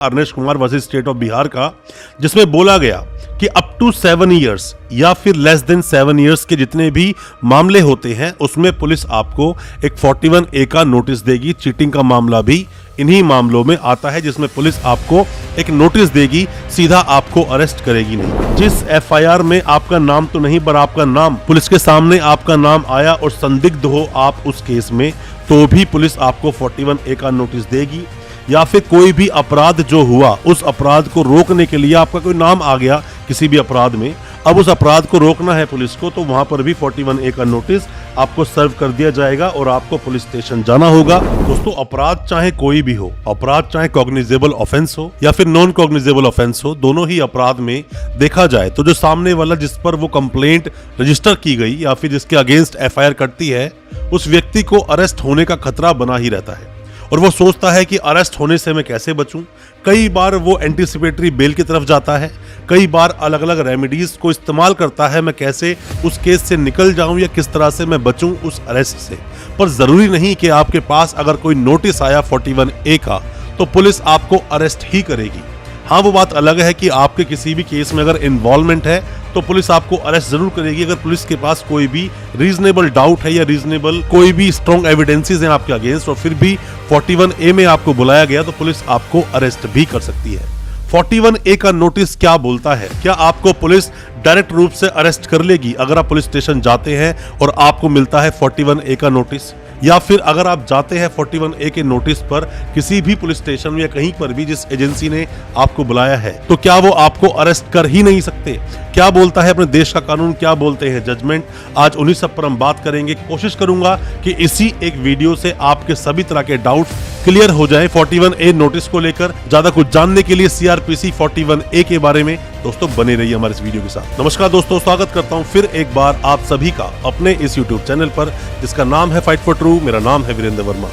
Arnesh Kumar versus state of Bihar का, जिसमें बोला गया कि अप टू 7 इयर्स या फिर लेस देन 7 इयर्स के जितने भी मामले होते हैं उसमें पुलिस आपको एक 41A का नोटिस देगी। चीटिंग का मामला भी इन्हीं मामलों में आता है जिसमें पुलिस आपको एक नोटिस देगी, सीधा आपको अरेस्ट करेगी नहीं। जिस FIR में आपका नाम तो नहीं पर आपका नाम पुलिस के सामने आपका नाम आया और संदिग्ध हो आप उस केस में, तो भी पुलिस आपको 41A का नोटिस देगी। या फिर कोई भी अपराध जो हुआ उस अपराध को रोकने के लिए आपका कोई नाम आ गया किसी भी अपराध में, अब उस अपराध को रोकना है पुलिस को, तो वहां पर भी 41A का नोटिस आपको सर्व कर दिया जाएगा और आपको पुलिस स्टेशन जाना होगा। दोस्तों, अपराध चाहे कोई भी हो, अपराध चाहे कॉग्निजेबल ऑफेंस हो या फिर नॉन कॉग्निजेबल ऑफेंस हो, दोनों ही अपराध में देखा जाए तो जो सामने वाला जिस पर वो कंप्लेंट रजिस्टर की गई या फिर जिसके अगेंस्ट FIR कटती है, उस व्यक्ति को अरेस्ट होने का खतरा बना ही रहता है और वो सोचता है कि अरेस्ट होने से मैं कैसे बचूं। कई बार वो एंटीसिपेटरी बेल की तरफ जाता है, कई बार अलग अलग रेमेडीज को इस्तेमाल करता है, मैं कैसे उस केस से निकल जाऊं या किस तरह से मैं बचूं उस अरेस्ट से। पर जरूरी नहीं कि आपके पास अगर कोई नोटिस आया 41A का तो पुलिस आपको अरेस्ट ही करेगी। हाँ, वो बात अलग है कि आपके किसी भी केस में अगर इन्वॉल्वमेंट है तो पुलिस आपको अरेस्ट जरूर करेगी अगर पुलिस के पास कोई भी रीजनेबल डाउट है या रीजनेबल कोई भी स्ट्रॉन्ग एविडेंसेस हैं आपके अगेंस्ट, और फिर भी 41A में आपको बुलाया गया तो पुलिस आपको अरेस्ट भी कर सकती है। 41A का नोटिस क्या बोलता है? क्या आपको पुलिस डायरेक्ट रूप से अरेस्ट कर लेगी अगर आप पुलिस स्टेशन जाते हैं और आपको मिलता है 41A का नोटिस? या फिर अगर आप जाते हैं 41A के नोटिस पर किसी भी पुलिस स्टेशन में या कहीं पर भी जिस एजेंसी ने आपको बुलाया है, तो क्या वो आपको अरेस्ट कर ही नहीं सकते? क्या बोलता है अपने देश का कानून, क्या बोलते हैं जजमेंट, आज उन्हीं सब पर हम बात करेंगे। कोशिश करूंगा कि इसी एक वीडियो से आपके सभी तरह के डाउट क्लियर हो जाए 41A नोटिस को लेकर। ज्यादा कुछ जानने के लिए CRPC 41A के बारे में दोस्तों बने रहिए हमारे इस वीडियो के साथ। नमस्कार दोस्तों, स्वागत करता हूं फिर एक बार आप सभी का अपने इस YouTube चैनल पर जिसका नाम है फाइट फॉर ट्रू। मेरा नाम है वीरेंद्र वर्मा।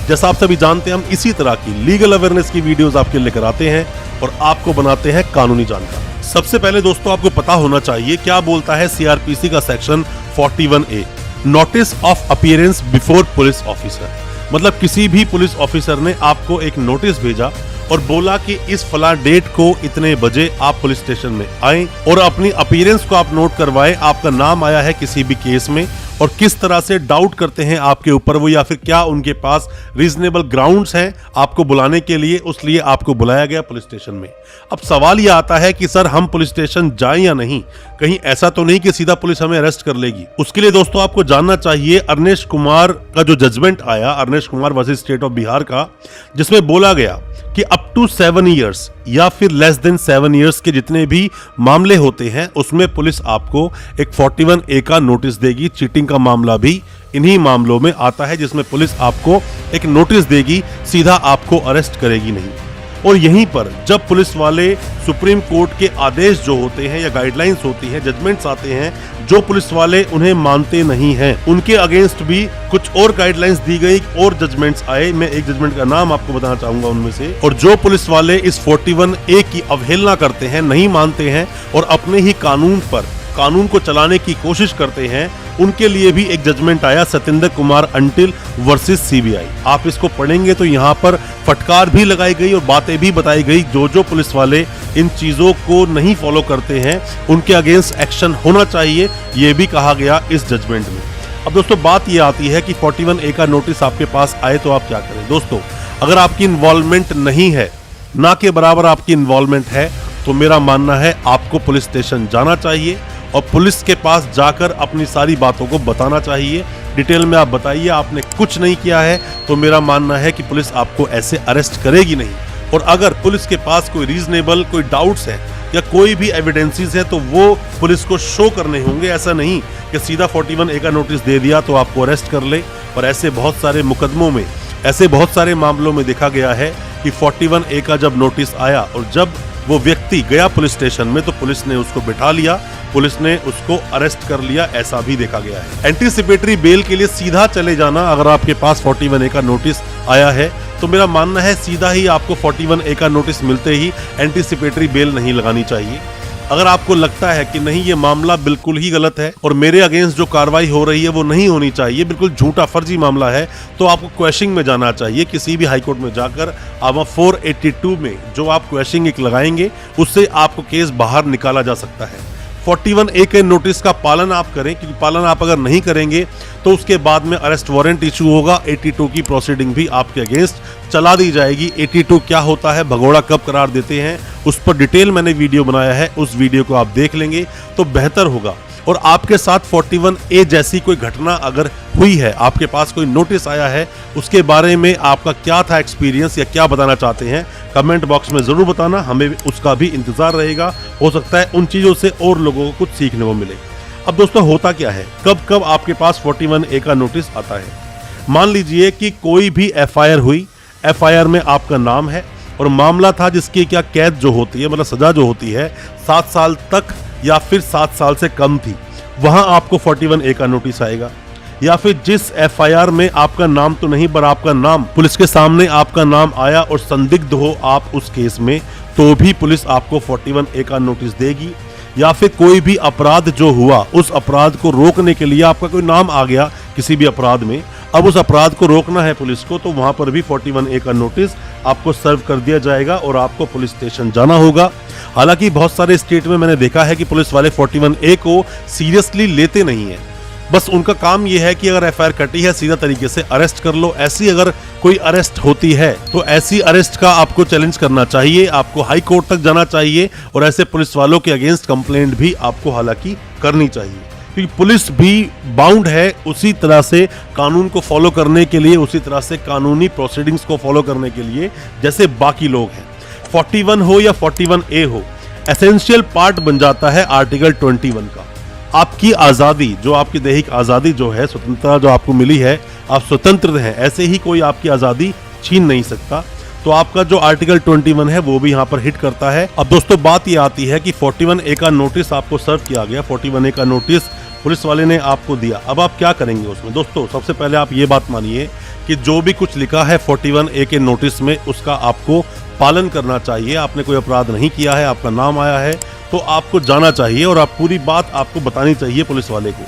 जैसा आप सभी जानते हैं, हम इसी तरह की लीगल अवेयरनेस की वीडियोस आपके लेकर आते हैं और आपको बनाते हैं कानूनी जानकार। सबसे पहले दोस्तों आपको पता होना चाहिए क्या बोलता है CRPC का section 41A, notice of appearance before police officer. मतलब किसी भी पुलिस ऑफिसर ने आपको एक नोटिस भेजा और बोला कि इस फला डेट को इतने बजे आप पुलिस स्टेशन में आए और अपनी अपीयरेंस को आप नोट करवाए, आपका नाम आया है किसी भी केस में और किस तरह से डाउट करते हैं आपके ऊपर वो, या फिर क्या उनके पास रीजनेबल ग्राउंड्स हैं आपको बुलाने के लिए, उसलिए आपको बुलाया गया पुलिस स्टेशन में। अब सवाल ये आता है कि सर हम पुलिस स्टेशन जाएं या नहीं, कहीं ऐसा तो नहीं कि सीधा पुलिस हमें अरेस्ट कर लेगी। उसके लिए दोस्तों आपको जानना चाहिए अर्नेश कुमार का जो जजमेंट आया, Arnesh Kumar versus state of Bihar का, जिसमें बोला गया कि अप टू 7 इयर्स या फिर लेस देन 7 इयर्स के जितने भी मामले होते हैं उसमें पुलिस आपको एक 41A का नोटिस देगी। चीटिंग का मामला भी इन्हीं मामलों में आता है जिसमें पुलिस आपको एक नोटिस देगी, सीधा आपको अरेस्ट करेगी नहीं। और यहीं पर जब पुलिस वाले सुप्रीम कोर्ट के आदेश जो होते हैं या गाइडलाइंस होती हैं, जजमेंट्स आते हैं, जो पुलिस वाले उन्हें मानते नहीं हैं उनके अगेंस्ट भी कुछ और गाइडलाइंस दी गई और जजमेंट्स आए। मैं एक जजमेंट का नाम आपको बताना चाहूंगा उनमें से। और जो पुलिस वाले इस 41A की अवहेलना करते हैं, नहीं मानते हैं और अपने ही कानून को चलाने की कोशिश करते हैं, उनके लिए भी एक जजमेंट आया, Satendra Kumar until versus CBI। आप इसको पढ़ेंगे तो यहाँ पर फटकार भी लगाई गई और बातें भी बताई गई, जो पुलिस वाले इन चीजों को नहीं फॉलो करते हैं उनके अगेंस्ट एक्शन होना चाहिए, ये भी कहा गया इस जजमेंट में। अब दोस्तों बात ये आती है कि 41A का नोटिस आपके पास आए तो आप क्या करें। दोस्तों, अगर आपकी इन्वॉल्वमेंट नहीं है, ना के बराबर आपकी इन्वॉल्वमेंट है, तो मेरा मानना है आपको पुलिस स्टेशन जाना चाहिए और पुलिस के पास जाकर अपनी सारी बातों को बताना चाहिए। डिटेल में आप बताइए आपने कुछ नहीं किया है तो मेरा मानना है कि पुलिस आपको ऐसे अरेस्ट करेगी नहीं। और अगर पुलिस के पास कोई रीजनेबल कोई डाउट्स है या कोई भी एविडेंसेस है तो वो पुलिस को शो करने होंगे। ऐसा नहीं कि सीधा 41A का नोटिस दे दिया तो आपको अरेस्ट कर ले। और ऐसे बहुत सारे मुकदमों में, ऐसे बहुत सारे मामलों में देखा गया है कि 41A का जब नोटिस आया और जब वो व्यक्ति गया पुलिस स्टेशन में तो पुलिस ने उसको बिठा लिया, पुलिस ने उसको अरेस्ट कर लिया, ऐसा भी देखा गया है। एंटीसिपेटरी बेल के लिए सीधा चले जाना, अगर आपके पास 41A का नोटिस आया है तो मेरा मानना है सीधा ही आपको 41A का नोटिस मिलते ही एंटीसिपेटरी बेल नहीं लगानी चाहिए। अगर आपको लगता है कि नहीं ये मामला बिल्कुल ही गलत है और मेरे अगेंस्ट जो कार्रवाई हो रही है वो नहीं होनी चाहिए, बिल्कुल झूठा फर्जी मामला है, तो आपको क्वेश्चनिंग में जाना चाहिए। किसी भी हाई कोर्ट में जाकर आप 482 में जो आप क्वेश्चनिंग एक लगाएंगे उससे आपको केस बाहर निकाला जा सकता है। 41A के नोटिस का पालन आप करें, क्योंकि पालन आप अगर नहीं करेंगे तो उसके बाद में अरेस्ट वारंट इशू होगा। 82 की प्रोसीडिंग भी आपके अगेंस्ट चला दी जाएगी। 82 क्या होता है, भगोड़ा कब करार देते हैं, उस पर डिटेल मैंने वीडियो बनाया है, उस वीडियो को आप देख लेंगे तो बेहतर होगा। और आपके साथ 41A जैसी कोई घटना अगर हुई है, आपके पास कोई नोटिस आया है, उसके बारे में आपका क्या था एक्सपीरियंस या क्या बताना चाहते हैं, कमेंट बॉक्स में ज़रूर बताना, हमें उसका भी इंतज़ार रहेगा। हो सकता है उन चीज़ों से और लोगों को कुछ सीखने को मिले। अब दोस्तों होता क्या है, कब कब आपके पास 41A का नोटिस आता है। मान लीजिए कि कोई भी FIR हुई, FIR में आपका नाम है और मामला था जिसकी क्या कैद जो होती है, मतलब सज़ा जो होती है 7 साल तक या फिर 7 साल से कम थी, वहां आपको 41A का नोटिस आएगा। या फिर जिस FIR में आपका नाम तो नहीं पर आपका नाम पुलिस के सामने आपका नाम आया और संदिग्ध हो आप उस केस में, तो भी पुलिस आपको 41A का नोटिस देगी। या फिर कोई भी अपराध जो हुआ, उस अपराध को रोकने के लिए आपका कोई नाम आ गया किसी भी अपराध में, अब उस अपराध को रोकना है पुलिस को, तो वहां पर भी 41A का नोटिस आपको सर्व कर दिया जाएगा और आपको पुलिस स्टेशन जाना होगा। हालांकि बहुत सारे स्टेट में मैंने देखा है कि पुलिस वाले 41A को सीरियसली लेते नहीं है, बस उनका काम यह है कि अगर FIR कटी है सीधा तरीके से अरेस्ट कर लो। ऐसी अगर कोई अरेस्ट होती है तो ऐसी अरेस्ट का आपको चैलेंज करना चाहिए, आपको हाई कोर्ट तक जाना चाहिए और ऐसे पुलिस वालों के अगेंस्ट कंप्लेंट भी आपको हालांकि करनी चाहिए, क्योंकि पुलिस भी बाउंड है उसी तरह से कानून को फॉलो करने के लिए, उसी तरह से कानूनी प्रोसीडिंग्स को फॉलो करने के लिए जैसे बाकी लोग हैं। 41 हो या 41A हो, एसेंशियल पार्ट बन जाता है आर्टिकल 21 का। आपकी आज़ादी, जो आपकी दैहिक आज़ादी जो है, स्वतंत्रता जो आपको मिली है, आप स्वतंत्र हैं, ऐसे ही कोई आपकी आज़ादी छीन नहीं सकता। तो आपका जो आर्टिकल 21 है वो भी यहाँ पर हिट करता है। अब दोस्तों बात ये आती है कि 41A का नोटिस आपको सर्व किया गया, 41A का नोटिस पुलिस वाले ने आपको दिया, अब आप क्या करेंगे उसमें। दोस्तों सबसे पहले आप ये बात मानिए कि जो भी कुछ लिखा है 41A के नोटिस में उसका आपको पालन करना चाहिए। आपने कोई अपराध नहीं किया है, आपका नाम आया है तो आपको जाना चाहिए और आप पूरी बात आपको बतानी चाहिए पुलिस वाले को।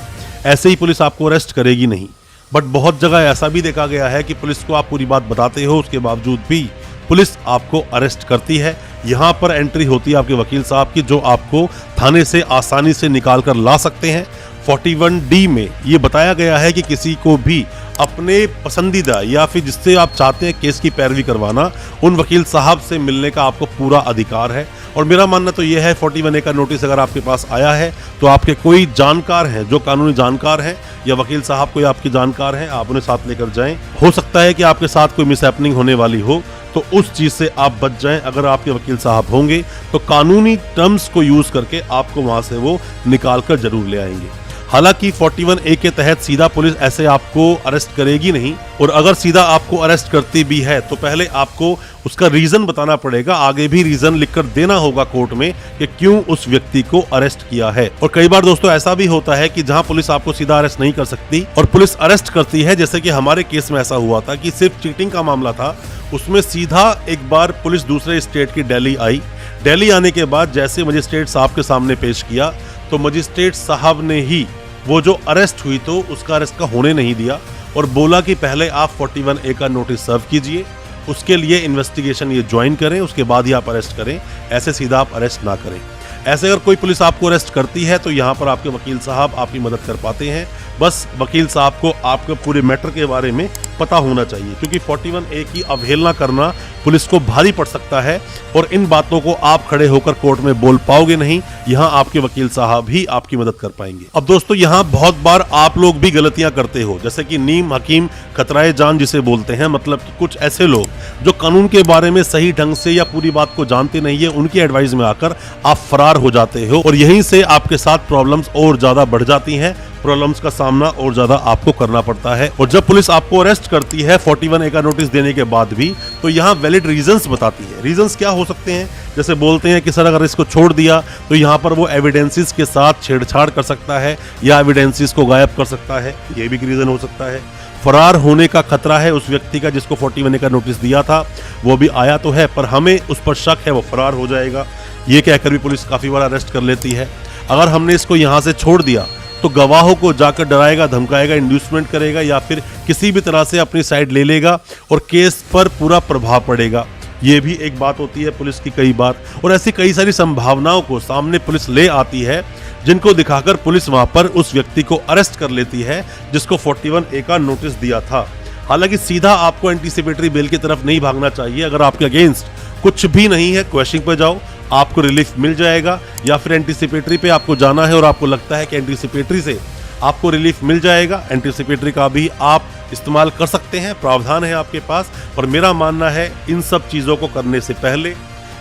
ऐसे ही पुलिस आपको अरेस्ट करेगी नहीं। बट बहुत जगह ऐसा भी देखा गया है कि पुलिस को आप पूरी बात बताते हो, उसके बावजूद भी पुलिस आपको अरेस्ट करती है। यहाँ पर एंट्री होती है आपके वकील साहब की, जो आपको थाने से आसानी से निकाल कर ला सकते हैं। 41D में ये बताया गया है कि किसी को भी अपने पसंदीदा या फिर जिससे आप चाहते हैं केस की पैरवी करवाना, उन वकील साहब से मिलने का आपको पूरा अधिकार है। और मेरा मानना तो यह है 41A का नोटिस अगर आपके पास आया है तो आपके कोई जानकार हैं, जो कानूनी जानकार हैं या वकील साहब कोई आपके जानकार हैं, आप उन्हें साथ लेकर जाएं। हो सकता है कि आपके साथ कोई मिसहैपनिंग होने वाली हो तो उस चीज़ से आप बच जाएं। अगर आपके वकील साहब होंगे तो कानूनी टर्म्स को यूज़ करके आपको वहाँ से वो निकाल कर जरूर ले आएंगे। हालांकि 41A के तहत सीधा पुलिस ऐसे आपको अरेस्ट करेगी नहीं, और अगर सीधा आपको अरेस्ट करती भी है तो पहले आपको उसका रीजन बताना पड़ेगा, आगे भी रीजन लिखकर देना होगा कोर्ट में कि क्यों उस व्यक्ति को अरेस्ट किया है। और कई बार दोस्तों ऐसा भी होता है कि जहां पुलिस आपको सीधा अरेस्ट नहीं कर सकती और पुलिस अरेस्ट करती है, जैसे कि हमारे केस में ऐसा हुआ था कि सिर्फ चीटिंग का मामला था, उसमें सीधा एक बार पुलिस दूसरे स्टेट की दिल्ली आई। दिल्ली आने के बाद जैसे मजिस्ट्रेट साहब के सामने पेश किया तो मजिस्ट्रेट साहब ने ही वो जो अरेस्ट हुई तो उसका अरेस्ट का होने नहीं दिया और बोला कि पहले आप 41A का नोटिस सर्व कीजिए, उसके लिए इन्वेस्टिगेशन ये ज्वाइन करें, उसके बाद ही आप अरेस्ट करें, ऐसे सीधा आप अरेस्ट ना करें। ऐसे अगर कोई पुलिस आपको अरेस्ट करती है तो यहाँ पर आपके वकील साहब आपकी मदद कर पाते हैं। बस वकील साहब को आपके पूरे मैटर के बारे में पता होना चाहिए, क्योंकि 41A की अवहेलना करना पुलिस को भारी पड़ सकता है और इन बातों को आप खड़े होकर कोर्ट में बोल पाओगे नहीं। यहाँ आपके वकील साहब ही आपकी मदद कर पाएंगे। अब दोस्तों यहाँ बहुत बार आप लोग भी गलतियां करते हो, जैसे कि नीम हकीम खतराए जान जिसे बोलते हैं, मतलब कि कुछ ऐसे लोग जो कानून के बारे में सही ढंग से या पूरी बात को जानते नहीं है, उनकी एडवाइस में आकर आप फरार हो जाते हो और यहीं से आपके साथ प्रॉब्लम्स और ज्यादा बढ़ जाती हैं, प्रॉब्लम्स का सामना और ज्यादा आपको करना पड़ता है। और जब पुलिस आपको अरेस्ट करती है 41A का नोटिस देने के बाद भी, तो यहाँ वैलिड रीजंस बताती है। रीजंस क्या हो सकते हैं, जैसे बोलते हैं कि सर अगर इसको छोड़ दिया तो यहाँ पर वो एविडेंसेस के साथ छेड़छाड़ कर सकता है या एविडेंसेस को गायब कर सकता है, ये भी रीजन हो सकता है। फरार होने का खतरा है उस व्यक्ति का जिसको 41A का नोटिस दिया था, वो भी आया तो है पर हमें उस पर शक है वो फरार हो जाएगा। ये कहकर भी पुलिस काफ़ी बार अरेस्ट कर लेती है। अगर हमने इसको यहाँ से छोड़ दिया तो गवाहों को जाकर डराएगा, धमकाएगा, इंड्यूसमेंट करेगा या फिर किसी भी तरह से अपनी साइड ले लेगा और केस पर पूरा प्रभाव पड़ेगा। ये भी एक बात होती है पुलिस की कई बार, और ऐसी कई सारी संभावनाओं को सामने पुलिस ले आती है जिनको दिखाकर पुलिस वहां पर उस व्यक्ति को अरेस्ट कर लेती है जिसको 41A का नोटिस दिया था। हालांकि सीधा आपको एंटीसिपेटरी बेल की तरफ नहीं भागना चाहिए। अगर आपके अगेंस्ट कुछ भी नहीं है, क्वेश्चनिंग पे जाओ, आपको रिलीफ मिल जाएगा। या फिर एंटीसिपेटरी पे आपको जाना है और आपको लगता है कि एंटीसिपेटरी से आपको रिलीफ मिल जाएगा, एंटीसिपेटरी का भी आप इस्तेमाल कर सकते हैं, प्रावधान है आपके पास। और मेरा मानना है इन सब चीज़ों को करने से पहले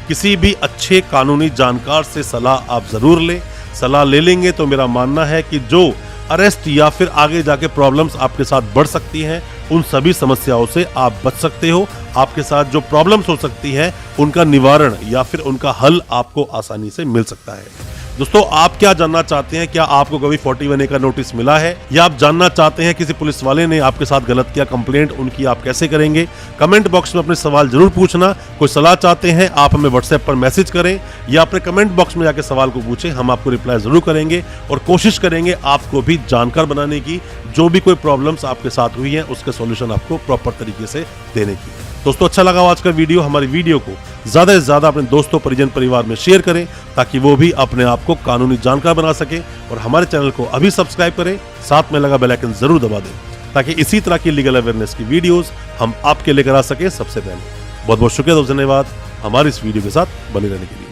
किसी भी अच्छे कानूनी जानकार से सलाह आप ज़रूर लें। सलाह ले लेंगे तो मेरा मानना है कि जो अरेस्ट या फिर आगे जाके प्रॉब्लम्स आपके साथ बढ़ सकती हैं, उन सभी समस्याओं से आप बच सकते हो। आपके साथ जो प्रॉब्लम्स हो सकती हैं उनका निवारण या फिर उनका हल आपको आसानी से मिल सकता है। दोस्तों, आप क्या जानना चाहते हैं? क्या आपको कभी 41A का नोटिस मिला है, या आप जानना चाहते हैं किसी पुलिस वाले ने आपके साथ गलत किया, कंप्लेंट उनकी आप कैसे करेंगे? कमेंट बॉक्स में अपने सवाल जरूर पूछना। कोई सलाह चाहते हैं आप हमें व्हाट्सएप पर मैसेज करें या अपने कमेंट बॉक्स में जाकर सवाल को पूछें, हम आपको रिप्लाई जरूर करेंगे और कोशिश करेंगे आपको भी जानकार बनाने की। जो भी कोई प्रॉब्लम्स आपके साथ हुई है उसके सॉल्यूशन आपको प्रॉपर तरीके से देने की। दोस्तों, अच्छा लगा आज का वीडियो? हमारी वीडियो को ज़्यादा से ज़्यादा अपने दोस्तों, परिजन, परिवार में शेयर करें ताकि वो भी अपने आप को कानूनी जानकार बना सके। और हमारे चैनल को अभी सब्सक्राइब करें, साथ में लगा बेल आइकन जरूर दबा दें ताकि इसी तरह की लीगल अवेयरनेस की वीडियोस हम आपके लेकर आ सके सबसे पहले। बहुत बहुत शुक्रिया, धन्यवाद हमारी इस वीडियो के साथ बने रहने के लिए।